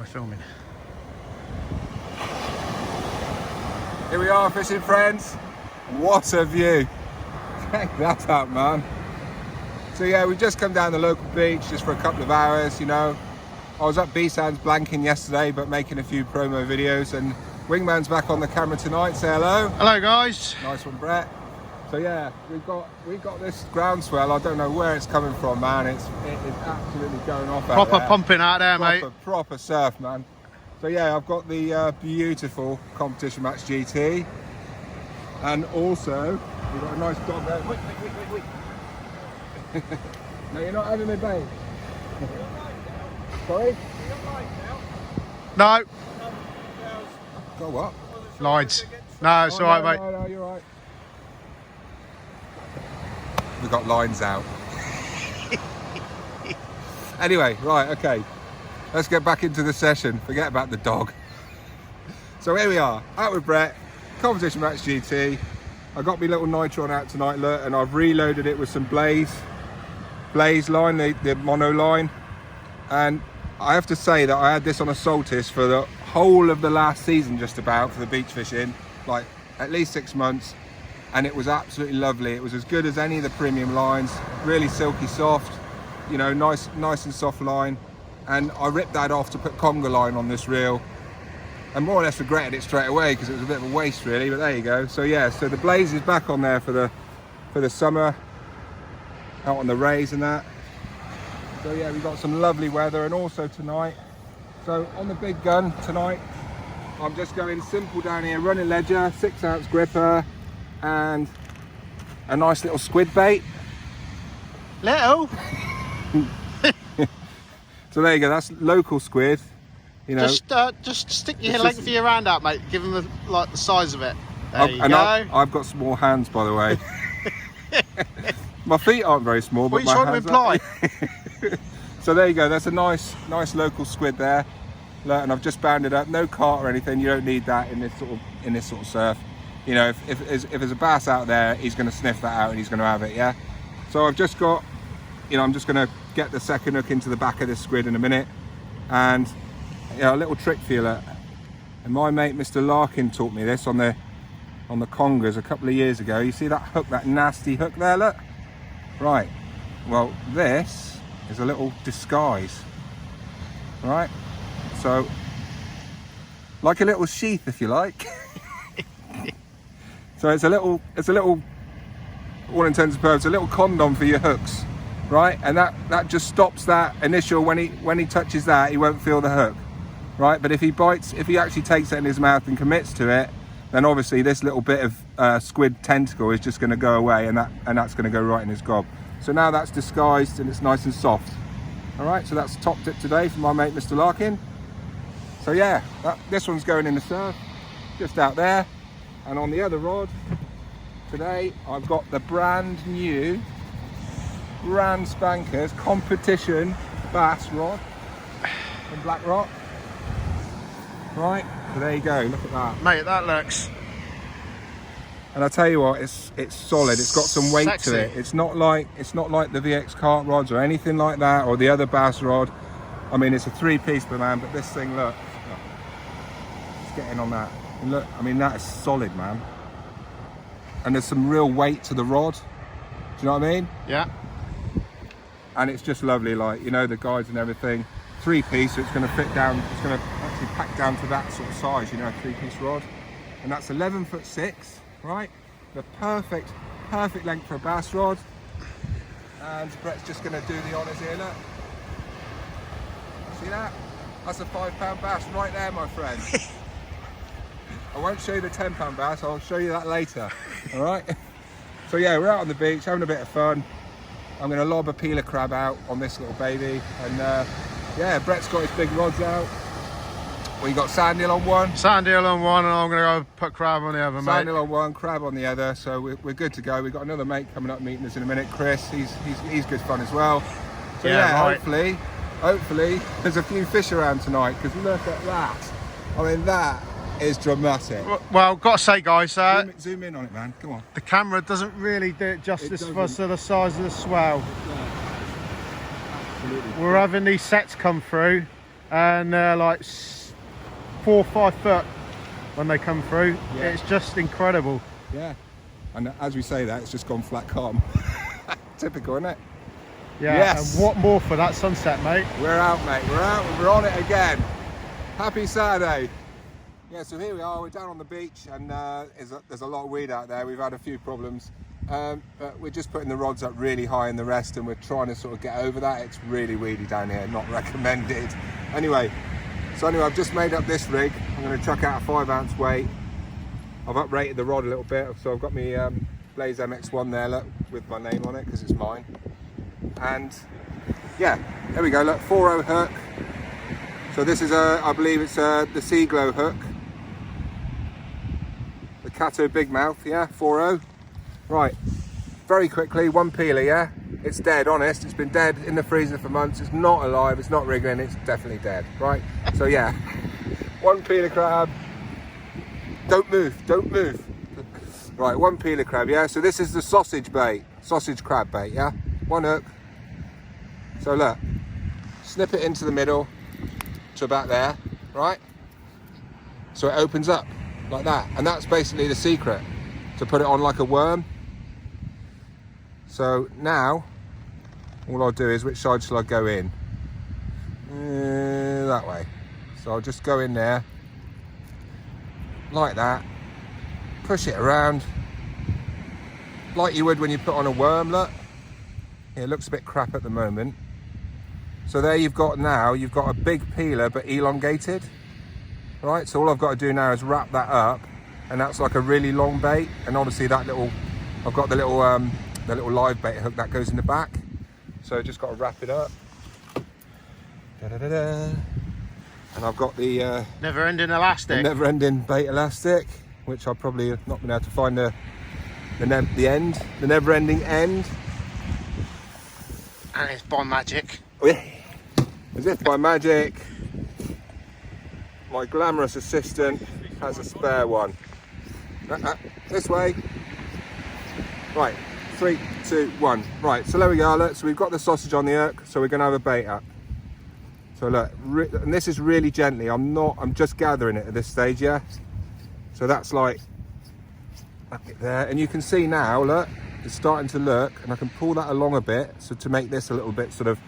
filming. Here we are, fishing friends. What a view. Check that out, man. So yeah, we've just come down the local beach just for a couple of hours, you know. I was up BASSMA'S blanking yesterday, but making a few promo videos, and Wingman's back on the camera tonight. Say hello. Hello guys. Nice one, Brett. So yeah, we've got this groundswell. I don't know where it's coming from, man. It is absolutely going off out Proper there. pumping out there, mate. Proper surf, man. So yeah, I've got the beautiful Competition Match GT, and also we've got a nice dog there. Wait. No, you're not having me, babe. Sorry? No. Got what? Lights. No, it's alright, mate. No, you're right. We've got lines out. Anyway, right, okay. Let's get back into the session. Forget about the dog. So here we are, out with Brett, Competition Match GT. I got my little Nitron out tonight, look, and I've reloaded it with some Blaze line, the mono line. And I have to say that I had this on a Saltis for the whole of the last season, just about, for the beach fishing, like at least 6 months. And it was absolutely lovely. It was as good as any of the premium lines, really silky soft, you know, nice and soft line. And I ripped that off to put Conga line on this reel, and more or less regretted it straight away because it was a bit of a waste, really. But there you go. So yeah, so the Blaze is back on there for the summer, out on the rays and that. So yeah, we've got some lovely weather, and also tonight. So on the big gun tonight, I'm just going simple down here, running ledger, 6-ounce gripper, and a nice little squid bait. Little. So there you go. That's local squid. You know, just stick your length of your hand out, mate. Give them the size of it. There you and go. I've got small hands, by the way. My feet aren't very small, but what are you trying to imply? So there you go. That's a nice local squid there. Look, and I've just bound it up. No cart or anything. You don't need that in this sort of surf. You know, if there's a bass out there, he's going to sniff that out and he's going to have it. Yeah. So I've just got, you know, I'm just going to get the second hook into the back of this squid in a minute, and you know, a little trick for you. Look. And my mate Mr. Larkin taught me this on the Congas a couple of years ago. You see that hook, that nasty hook there, look? Right, well this is a little disguise, right? So, like a little sheath, if you like. So it's a little, all intents and purposes, a little condom for your hooks, right? And that just stops that initial, when he touches that, he won't feel the hook, right? But if he bites, if he actually takes it in his mouth and commits to it, then obviously this little bit of squid tentacle is just going to go away, and that's going to go right in his gob. So now that's disguised and it's nice and soft. All right, so that's top tip today from my mate Mr. Larkin. So yeah, this one's going in the surf, just out there. And on the other rod today, I've got the brand spankers Competition bass rod from Black Rock. Right, so there you go, look at that. Mate, that looks... And I tell you what, it's solid. It's got some weight Sexy. to it. It's not like the VX cart rods or anything like that, or the other bass rod. I mean, it's a 3-piece, man, but this thing, look, it's getting on that. And look, I mean, that is solid, man. And there's some real weight to the rod. Do you know what I mean? Yeah. And it's just lovely, like, you know, the guides and everything. 3-piece, so it's going to fit down. It's going to actually pack down to that sort of size, you know, a 3-piece rod. And that's 11'6", right? The perfect length for a bass rod. And Brett's just going to do the honours here, look. See that? That's a £5 bass right there, my friend. I won't show you the £10 bass, I'll show you that later. All right? So yeah, we're out on the beach, having a bit of fun. I'm going to lob a peeler crab out on this little baby. And yeah, Brett's got his big rods out. We got sandeel on one. Sandeel on one, and I'm going to go put crab on the other, mate. Sandeel on one, crab on the other. So we're good to go. We've got another mate coming up meeting us in a minute, Chris. He's good fun as well. So yeah, right. Hopefully there's a few fish around tonight, because look at that. I mean, that is dramatic. Well, got to say, guys, zoom in on it, man. Come on. The camera doesn't really do it justice for the size of the swell. Yeah. Absolutely. We're having these sets come through, and they're like 4 or 5 foot when they come through. Yeah. It's just incredible. Yeah, and as we say that, it's just gone flat calm. Typical, isn't it? Yeah, Yes. and what more for that sunset, mate? We're out, mate. We're out. We're on it again. Happy Saturday. Yeah, so here we are. We're down on the beach, and there's a lot of weed out there. We've had a few problems, but we're just putting the rods up really high in the rest, and we're trying to sort of get over that. It's really weedy down here. Not recommended. Anyway, I've just made up this rig. I'm going to chuck out a 5-ounce weight. I've uprated the rod a little bit, so I've got my Blaze MX1 there, look, with my name on it because it's mine. And yeah, there we go, look, 4.0 hook. So this is I believe it's the Seaglow hook, the Cato Big Mouth, yeah, 4.0. Right, very quickly, one peeler, yeah. It's dead, honest. It's been dead in the freezer for months. It's not alive. It's not wriggling. It's definitely dead, right? So yeah, one peeler crab. Don't move. Don't move. Right, one peeler crab, yeah. So this is the sausage crab bait, yeah. One hook. So look, snip it into the middle to about there, right? So it opens up like that, and that's basically the secret, to put it on like a worm. So now, all I'll do is, which side shall I go in? That way. So I'll just go in there, like that, push it around, like you would when you put on a worm, look. Yeah, it looks a bit crap at the moment. So there you've got a big peeler, but elongated. Right, so all I've got to do now is wrap that up, and that's like a really long bait. And obviously that little, I've got the little live bait hook that goes in the back. So just got to wrap it up. Da-da-da-da. And I've got the Never-ending elastic. never-ending bait elastic, which I've probably not been able to find the never-ending end. And it's by magic. As if by magic, my glamorous assistant has a spare one. This way. Right, 3, 2, 1. Right, so there we go. Look, so we've got the sausage on the hook, so we're going to have a bait up. So look, and this is really gently. I'm just gathering it at this stage, yeah. So that's like there, and you can see now, look, it's starting to look, and I can pull that along a bit, so to make this a little bit sort of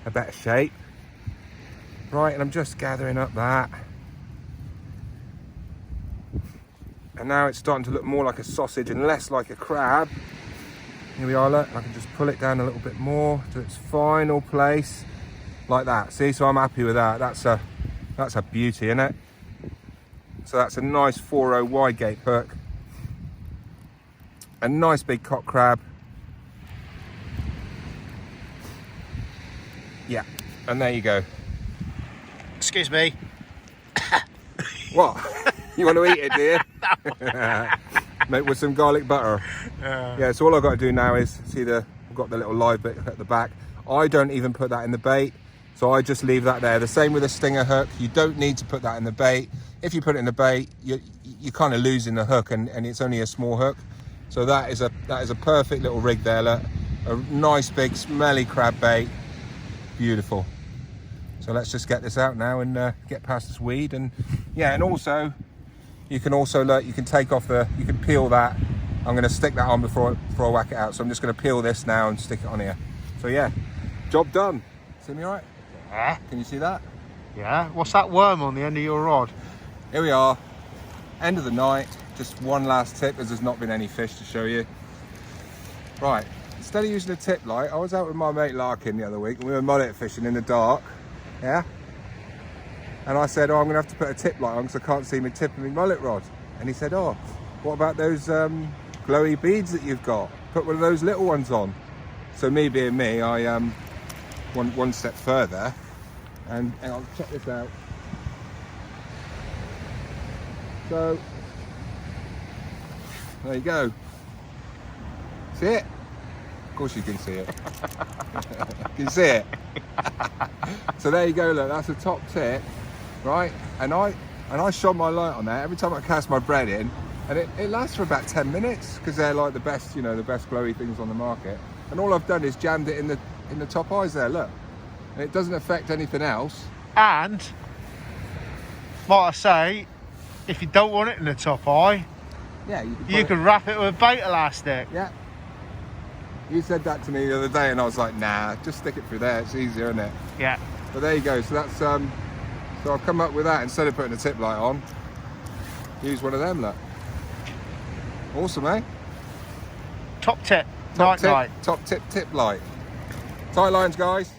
a better shape. Right, and I'm just gathering up that. And now it's starting to look more like a sausage and less like a crab. Here we are, look, I can just pull it down a little bit more to its final place, like that. See, so I'm happy with that. That's a beauty, isn't it? So that's a nice 4.0 wide gape hook. A nice big cock crab. Yeah, and there you go. Excuse me. What? You want to eat it, do you? Mate, with some garlic butter. Yeah, so all I've got to do now is, see I've got the little live bit at the back. I don't even put that in the bait, so I just leave that there. The same with a stinger hook. You don't need to put that in the bait. If you put it in the bait, you're kind of losing the hook, and it's only a small hook. So that is a perfect little rig there, look. A nice big smelly crab bait. Beautiful. So let's just get this out now and get past this weed. And yeah, and also you can look, you can take off you can peel that. I'm going to stick that on before I whack it out. So I'm just going to peel this now and stick it on here. So yeah, job done. See me all right? Yeah. Can you see that? Yeah. What's that worm on the end of your rod? Here we are, end of the night. Just one last tip, as there's not been any fish to show you. Right, instead of using a tip light, I was out with my mate Larkin the other week, and we were mullet fishing in the dark, yeah? And I said, oh, I'm gonna have to put a tip light on because I can't see my tip of my mullet rod. And he said, oh, what about those glowy beads that you've got? Put one of those little ones on. So me being me, I went one step further, and I'll check this out. So, there you go. See it? Of course you can see it. Can you see it? So there you go, look, that's a top tip, right? And I shone my light on that every time I cast my bread in, and it lasts for about 10 minutes because they're like the best, the best glowy things on the market. And all I've done is jammed it in the top eyes there, look. And it doesn't affect anything else. And might I say, if you don't want it in the top eye, Yeah, you can wrap it with bait elastic. Yeah. You said that to me the other day, and I was like, nah, just stick it through there. It's easier, isn't it? Yeah. But there you go. So that's so I've come up with that. Instead of putting a tip light on, use one of them. Look. Awesome, eh? Top tip. Night. Top tip light. Tight lines, guys.